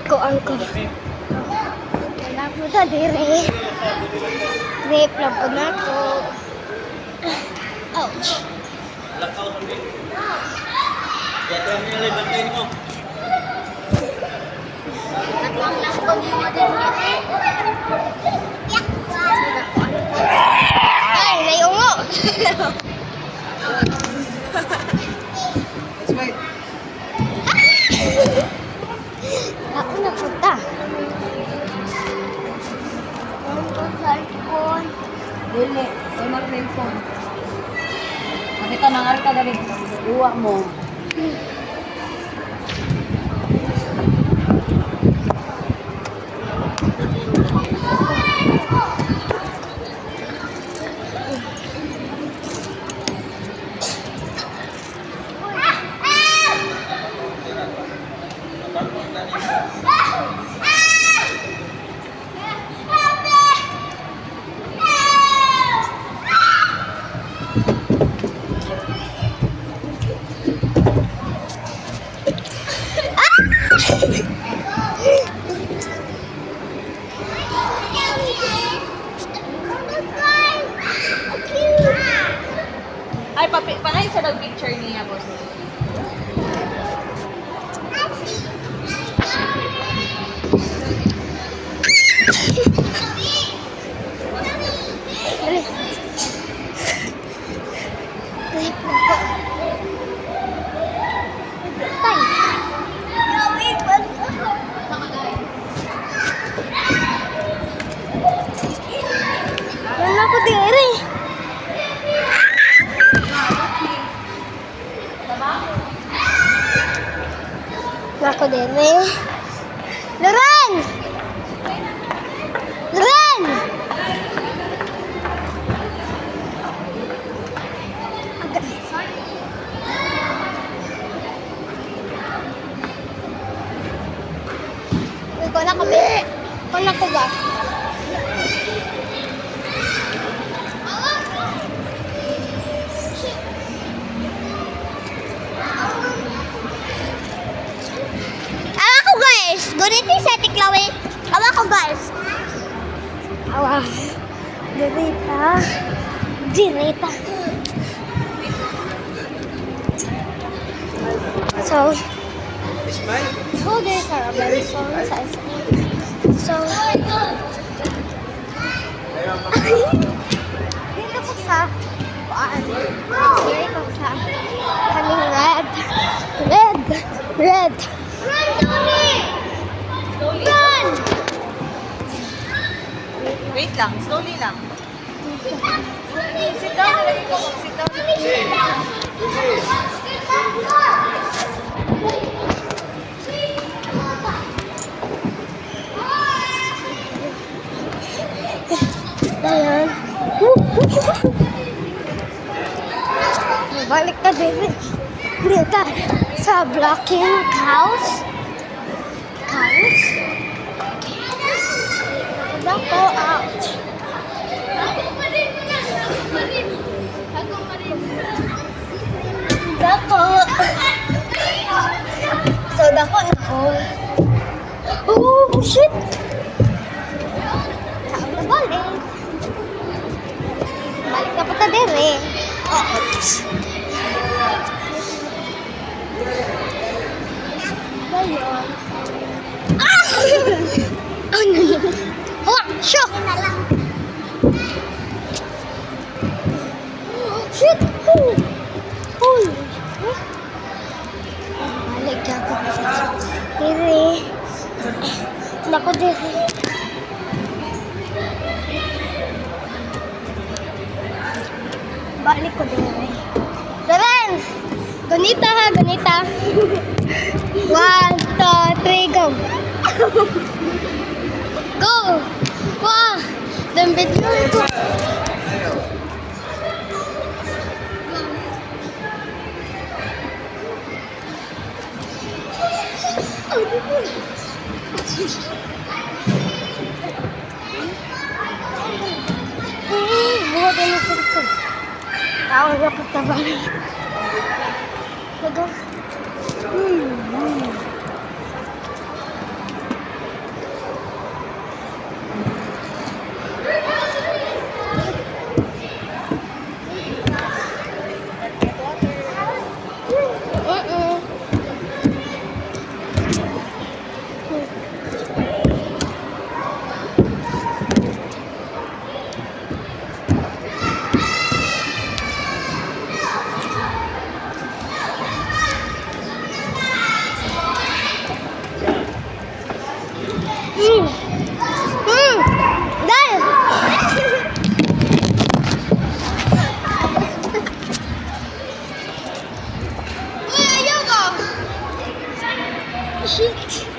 Angko. Wala po na dire. Rape lang po na to. Ouch. Ay, nayungo. Ako na punta. Ang cellphone. Dili, sa mag-cellphone. Makita na nga ka dali. Luwa mo. Ay, panay sa picture niya, boss. Wala ko dire. Ako dire. Loren! Loren! Uy, kung ako ba? Kung ako ba? Guniti sa tiklawi. Awa ko guys. Awa. Gunita. Ginita. So there's our Benson sa So dito ko sa paan. Dito ko sa kaming red. Run, Tony! Run! Wait lang, slowly lang. Sit down, lagi ko. Sit down. Ayan. Balik ka din. Dito sa blocking cows. Dako out. Dako. So dako na ko. Oh shit. Balik. Balik ka pa ta dire. Oops. Ayun. Ah! Ano yun? Oh, shock! Shit! Holy shit! Balik ako. Diri. Naku, diri. Balik ko diri. Deren! Gunita ha, gunita. 1, 2, 3, go! Go! Wow! The video. Buhat na sa likod. Tawag na pagtabang. Laga. Shit.